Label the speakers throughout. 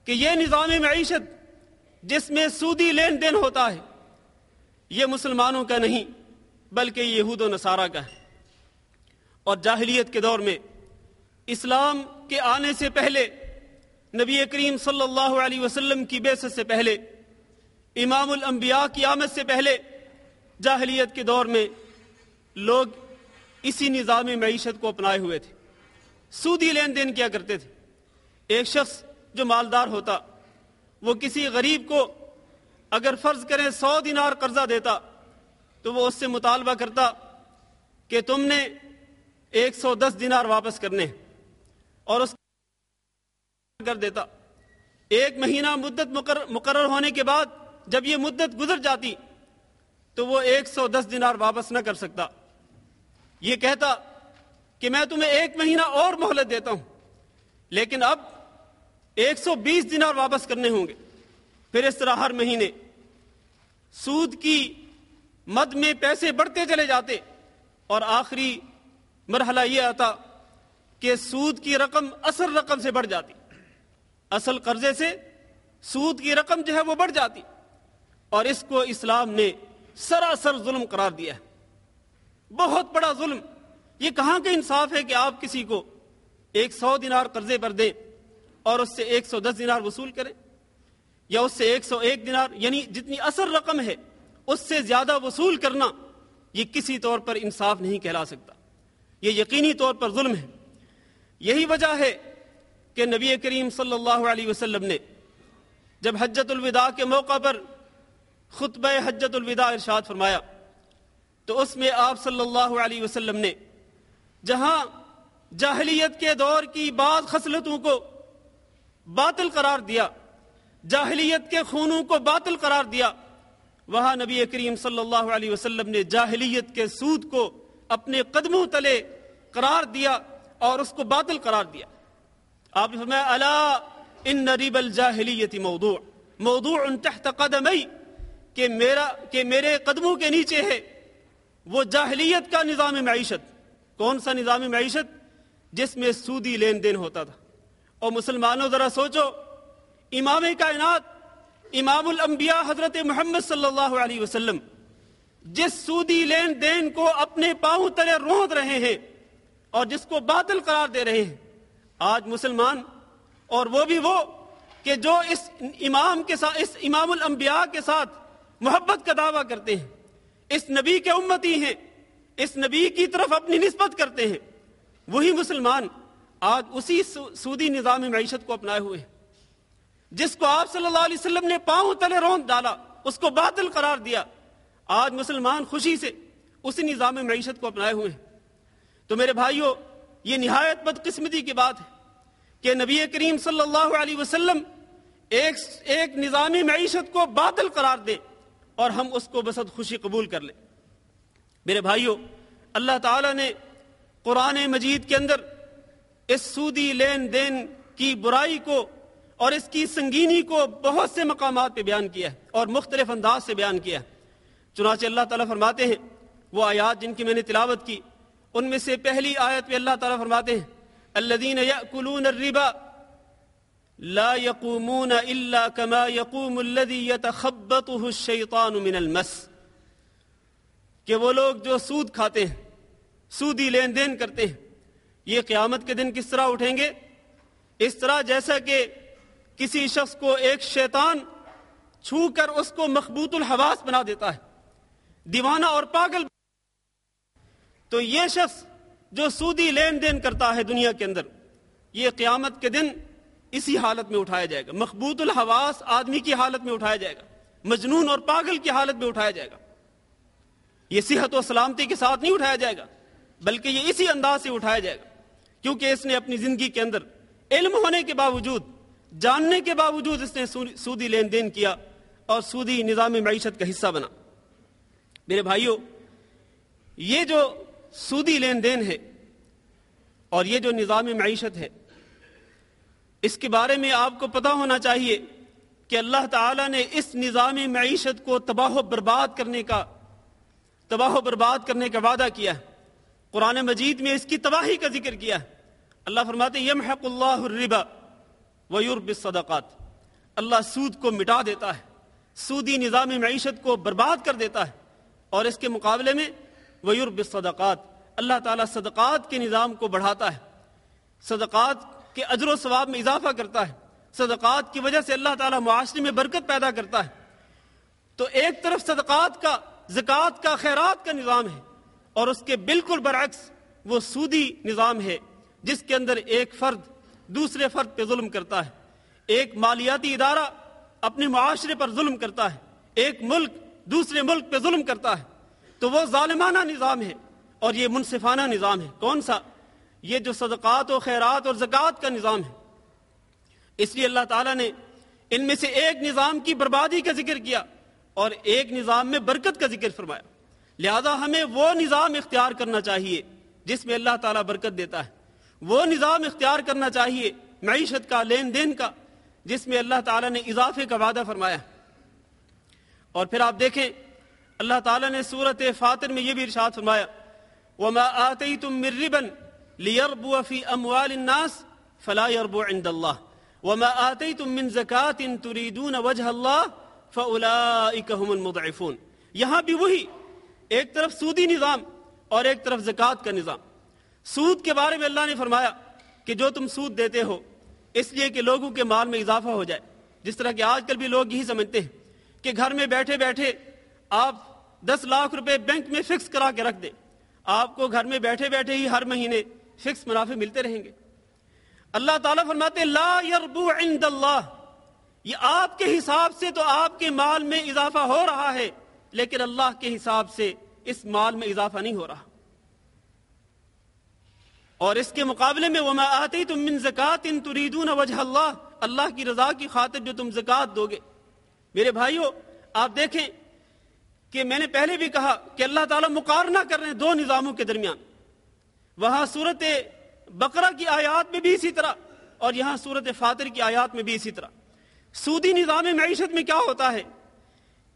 Speaker 1: کہ یہ نظام معیشت جس میں سودی لین دین ہوتا ہے یہ مسلمانوں کا نہیں بلکہ یہود و نصارہ کا ہے۔ اور جاہلیت کے دور میں اسلام کے آنے سے پہلے، نبی کریم صلی اللہ علیہ وسلم کی بعثت سے پہلے، امام الانبیاء کی آمد سے پہلے، جاہلیت کے دور میں لوگ اسی نظام معیشت کو اپنائے ہوئے تھے، سودی لین دین کیا کرتے تھے۔ ایک شخص جو مالدار ہوتا وہ کسی غریب کو اگر فرض کریں 100 دینار قرضہ دیتا تو وہ اس سے مطالبہ کرتا کہ تم نے 110 دینار واپس کرنے اور اس کر دیتا۔ ایک مہینہ مدت مقرر ہونے کے بعد جب یہ مدت گزر جاتی تو وہ 110 دینار واپس نہ کر سکتا، یہ کہتا کہ میں تمہیں 1 مہینہ اور مہلت دیتا ہوں لیکن اب 120 دینار واپس کرنے ہوں گے۔ پھر اس طرح ہر مہینے سود کی مد میں پیسے بڑھتے چلے جاتے اور آخری مرحلہ یہ آتا کہ سود کی رقم اصل رقم سے بڑھ جاتی، اصل قرضے سے سود کی رقم جو ہے وہ بڑھ جاتی، اور اس کو اسلام نے سراسر ظلم قرار دیا ہے، بہت بڑا ظلم۔ یہ کہاں کا انصاف ہے کہ آپ کسی کو 100 دینار قرضے پر دیں اور اس سے 110 دینار وصول کریں، یا اس سے 101 دینار، یعنی جتنی اصل رقم ہے اس سے زیادہ وصول کرنا، یہ کسی طور پر انصاف نہیں کہلا سکتا، یہ یقینی طور پر ظلم ہے۔ یہی وجہ ہے کہ نبی کریم صلی اللہ علیہ وسلم نے جب حجۃ الوداع کے موقع پر خطبہ حجۃ الوداع ارشاد فرمایا تو اس میں آپ صلی اللہ علیہ وسلم نے جہاں جاہلیت کے دور کی بعض خصلتوں کو باطل قرار دیا، جاہلیت کے خونوں کو باطل قرار دیا، وہاں نبی کریم صلی اللہ علیہ وسلم نے جاہلیت کے سود کو اپنے قدموں تلے قرار دیا اور اس کو باطل قرار دیا۔ آپ نے فرمایا الا ان ربا الجاہلیت موضوع تحت قدمی، کہ میرے قدموں کے نیچے ہے وہ جاہلیت کا نظام معیشت۔ کون سا نظام معیشت؟ جس میں سودی لین دین ہوتا تھا۔ اور مسلمانوں ذرا سوچو، امام کائنات امام الانبیاء حضرت محمد صلی اللہ علیہ وسلم جس سودی لین دین کو اپنے پاؤں تلے روند رہے ہیں اور جس کو باطل قرار دے رہے ہیں، آج مسلمان، اور وہ بھی وہ کہ جو اس امام کے ساتھ، اس امام الانبیاء کے ساتھ محبت کا دعویٰ کرتے ہیں، اس نبی کے امتی ہیں، اس نبی کی طرف اپنی نسبت کرتے ہیں، وہی مسلمان آج اسی سودی نظام معیشت کو اپنائے ہوئے ہیں، جس کو آپ صلی اللہ علیہ وسلم نے پاؤں تلے روند ڈالا، اس کو باطل قرار دیا۔ آج مسلمان خوشی سے اسی نظام معیشت کو اپنائے ہوئے ہیں۔ تو میرے بھائیوں، یہ نہایت بدقسمتی کی بات ہے کہ نبی کریم صلی اللہ علیہ وسلم ایک نظام معیشت کو باطل قرار دیں اور ہم اس کو بصد خوشی قبول کر لیں۔ میرے بھائیوں، اللہ تعالیٰ نے قرآن مجید کے اندر اس سودی لین دین کی برائی کو اور اس کی سنگینی کو بہت سے مقامات پہ بیان کیا ہے اور مختلف انداز سے بیان کیا ہے۔ چنانچہ اللہ تعالیٰ فرماتے ہیں، وہ آیات جن کی میں نے تلاوت کی، ان میں سے پہلی آیت پہ اللہ تعالیٰ فرماتے ہیں الذین یأکلون الربا لا یقومون الا کما یقوم الذی یتخبطہ الشیطان من المس، کہ وہ لوگ جو سود کھاتے ہیں، سودی لین دین کرتے ہیں، یہ قیامت کے دن کس طرح اٹھیں گے؟ اس طرح جیسا کہ کسی شخص کو ایک شیطان چھو کر اس کو مخبوط الحواس بنا دیتا ہے، دیوانہ اور پاگل۔ تو یہ شخص جو سودی لین دین کرتا ہے دنیا کے اندر، یہ قیامت کے دن اسی حالت میں اٹھایا جائے گا، مخبوط الحواس آدمی کی حالت میں اٹھایا جائے گا، مجنون اور پاگل کی حالت میں اٹھایا جائے گا۔ یہ صحت و سلامتی کے ساتھ نہیں اٹھایا جائے گا، بلکہ یہ اسی انداز سے اٹھایا جائے گا، کیونکہ اس نے اپنی زندگی کے اندر علم ہونے کے باوجود، جاننے کے باوجود اس نے سودی لین دین کیا اور سودی نظام معیشت کا حصہ بنا۔ میرے بھائیوں، یہ جو سودی لین دین ہے اور یہ جو نظام معیشت ہے، اس کے بارے میں آپ کو پتہ ہونا چاہیے کہ اللہ تعالیٰ نے اس نظام معیشت کو تباہ و برباد کرنے کا وعدہ کیا ہے۔ قرآن مجید میں اس کی تباہی کا ذکر کیا ہے۔ اللہ فرماتے یمحق اللہ الربا ویربی الصدقات، اللہ سود کو مٹا دیتا ہے، سودی نظام معیشت کو برباد کر دیتا ہے، اور اس کے مقابلے میں وَيُرْبِ الصَّدَقَاتِ، اللہ تعالیٰ صدقات کے نظام کو بڑھاتا ہے، صدقات کے اجر و ثواب میں اضافہ کرتا ہے، صدقات کی وجہ سے اللہ تعالیٰ معاشرے میں برکت پیدا کرتا ہے۔ تو ایک طرف صدقات کا، زکوٰۃ کا، خیرات کا نظام ہے، اور اس کے بالکل برعکس وہ سودی نظام ہے جس کے اندر ایک فرد دوسرے فرد پہ ظلم کرتا ہے، ایک مالیاتی ادارہ اپنے معاشرے پر ظلم کرتا ہے، ایک ملک دوسرے ملک پہ ظلم کرتا ہے، تو وہ ظالمانہ نظام ہے اور یہ منصفانہ نظام ہے۔ کون سا؟ یہ جو صدقات و خیرات اور زکوٰۃ کا نظام ہے۔ اس لیے اللہ تعالیٰ نے ان میں سے ایک نظام کی بربادی کا ذکر کیا اور ایک نظام میں برکت کا ذکر فرمایا، لہذا ہمیں وہ نظام اختیار کرنا چاہیے جس میں اللہ تعالیٰ برکت دیتا ہے، وہ نظام اختیار کرنا چاہیے معیشت کا، لین دین کا، جس میں اللہ تعالیٰ نے اضافے کا وعدہ فرمایا۔ اور پھر آپ دیکھیں اللہ تعالیٰ نے سورۃ فاطر میں یہ بھی ارشاد فرمایا وَمَا آتَيْتُم مِّن رِّبًا لِيَرْبُوَ فِي أَمْوَالِ النَّاسِ فَلَا يَرْبُو عِندَ اللَّهِ وَمَا آتَيْتُم مِّن زَكَاةٍ تُرِيدُونَ وَجْهَ اللَّهِ فَأُولَٰئِكَ هُمُ الْمُضْعِفُونَ۔ یہاں بھی وہی ایک طرف سودی نظام اور ایک طرف زکوٰۃ کا نظام۔ سود کے بارے میں اللہ نے فرمایا کہ جو تم سود دیتے ہو اس لیے کہ لوگوں کے مال میں اضافہ ہو جائے، جس طرح کہ آج کل بھی لوگ یہی سمجھتے ہیں کہ گھر میں بیٹھے بیٹھے آپ 10 لاکھ روپے بینک میں فکس کرا کے رکھ دیں، آپ کو گھر میں بیٹھے بیٹھے ہی ہر مہینے فکس منافع ملتے رہیں گے۔ اللہ تعالیٰ فرماتے ہیں لا یربو عند اللہ، یہ آپ کے حساب سے تو آپ کے مال میں اضافہ ہو رہا ہے، لیکن اللہ کے حساب سے اس مال میں اضافہ نہیں ہو رہا۔ اور اس کے مقابلے میں وما آتیتم من زکاۃ تریدون وجہ اللہ، اللہ کی رضا کی خاطر جو تم زکوٰۃ دو گے۔ میرے بھائیو آپ دیکھیں کہ میں نے پہلے بھی کہا کہ اللہ تعالیٰ مقارنہ کر رہے ہیں دو نظاموں کے درمیان، وہاں سورۃ بقرہ کی آیات میں بھی اسی طرح اور یہاں سورۃ فاطر کی آیات میں بھی اسی طرح۔ سودی نظام معیشت میں کیا ہوتا ہے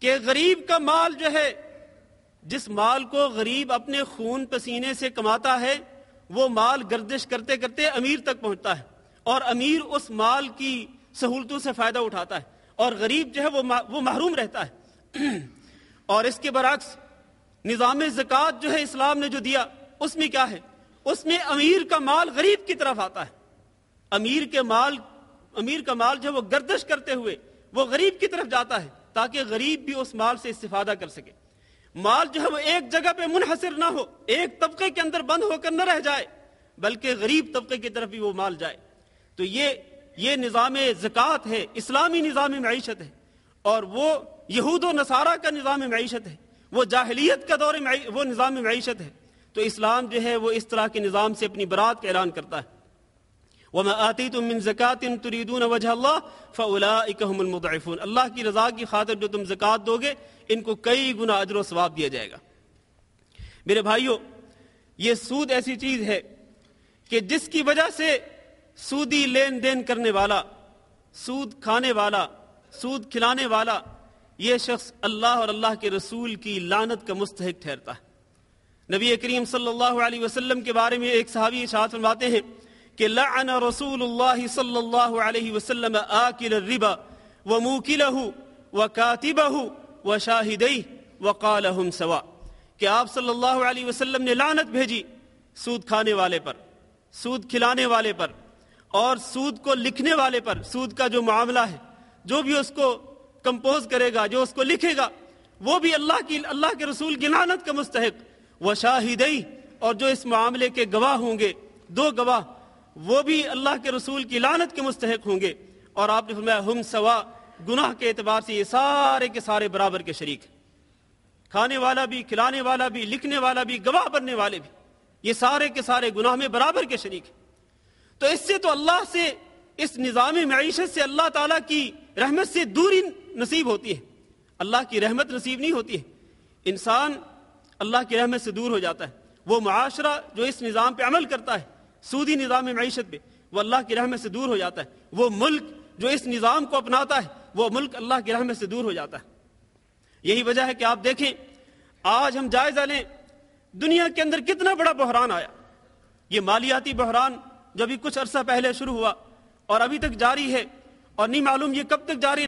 Speaker 1: کہ غریب کا مال جو ہے، جس مال کو غریب اپنے خون پسینے سے کماتا ہے، وہ مال گردش کرتے کرتے امیر تک پہنچتا ہے اور امیر اس مال کی سہولتوں سے فائدہ اٹھاتا ہے اور غریب جو ہے وہ محروم رہتا ہے۔ اور اس کے برعکس نظام زکوٰۃ جو ہے اسلام نے جو دیا، اس میں کیا ہے؟ اس میں امیر کا مال غریب کی طرف آتا ہے، امیر کا مال جو ہے وہ گردش کرتے ہوئے وہ غریب کی طرف جاتا ہے تاکہ غریب بھی اس مال سے استفادہ کر سکے۔ مال جو ہے وہ ایک جگہ پہ منحصر نہ ہو، ایک طبقے کے اندر بند ہو کر نہ رہ جائے، بلکہ غریب طبقے کی طرف بھی وہ مال جائے۔ تو یہ نظام زکوٰۃ ہے، اسلامی نظام معیشت ہے، اور وہ یہود و نصارہ کا نظام معیشت ہے، وہ جاہلیت کا وہ نظام معیشت ہے۔ تو اسلام جو ہے وہ اس طرح کے نظام سے اپنی برات کا اعلان کرتا ہے۔ وَمَا آتَيْتُم مِّن زَكَاةٍ تُرِيدُونَ وَجْهَ اللَّهِ فَأُولَٰئِكَ هُمُ الْمُضْعِفُونَ، اللہ کی رضا کی خاطر جو تم زکوٰۃ دو گے ان کو کئی گنا اجر و ثواب دیا جائے گا۔ میرے بھائیو یہ سود ایسی چیز ہے کہ جس کی وجہ سے سودی لین دین کرنے والا، سود کھانے والا، سود کھلانے والا، یہ شخص اللہ اور اللہ کے رسول کی لعنت کا مستحق ٹھہرتا ہے۔ نبی کریم صلی اللہ علیہ وسلم کے بارے میں ایک صحابی ارشاد فرماتے ہیں کہ لعن رسول اللہ صلی اللہ علیہ وسلم آکل الربا وموکلہ وکاتبہ وشاہدیہ وقال ہم سوا، کہ آپ صلی اللہ علیہ وسلم نے لعنت بھیجی سود کھانے والے پر، سود کھلانے والے پر، اور سود کو لکھنے والے پر۔ سود کا جو معاملہ ہے، جو بھی اس کو کمپوز کرے گا، جو اس کو لکھے گا، وہ بھی اللہ کے رسول کی لعنت کا مستحق۔ وشاہدیہ، اور جو اس معاملے کے گواہ ہوں گے، دو گواہ، وہ بھی اللہ کے رسول کی لعنت کے مستحق ہوں گے۔ اور آپ نے فرمایا ہم سوا، گناہ کے اعتبار سے یہ سارے کے سارے برابر کے شریک ہیں، کھانے والا بھی، کھلانے والا بھی، لکھنے والا بھی، گواہ بننے والے بھی، یہ سارے کے سارے گناہ میں برابر کے شریک ہیں۔ تو اس سے تو اللہ سے، اس نظام معیشت سے اللہ تعالیٰ کی رحمت سے دوری نصیب ہوتی ہے، اللہ کی رحمت نصیب نہیں ہوتی ہے، انسان اللہ کی رحمت سے دور ہو جاتا ہے۔ وہ معاشرہ جو اس نظام پہ عمل کرتا ہے، سودی نظام معیشت پہ، وہ اللہ کی رحمت سے دور ہو جاتا ہے۔ وہ ملک جو اس نظام کو اپناتا ہے، وہ ملک اللہ کی رحمت سے دور ہو جاتا ہے۔ یہی وجہ ہے کہ آپ دیکھیں آج ہم جائزہ لیں دنیا کے اندر کتنا بڑا بحران آیا۔ یہ مالیاتی بحران جو ابھی کچھ عرصہ پہلے شروع ہوا اور ابھی تک جاری ہے، اور نہیں معلوم یہ کب تک جاری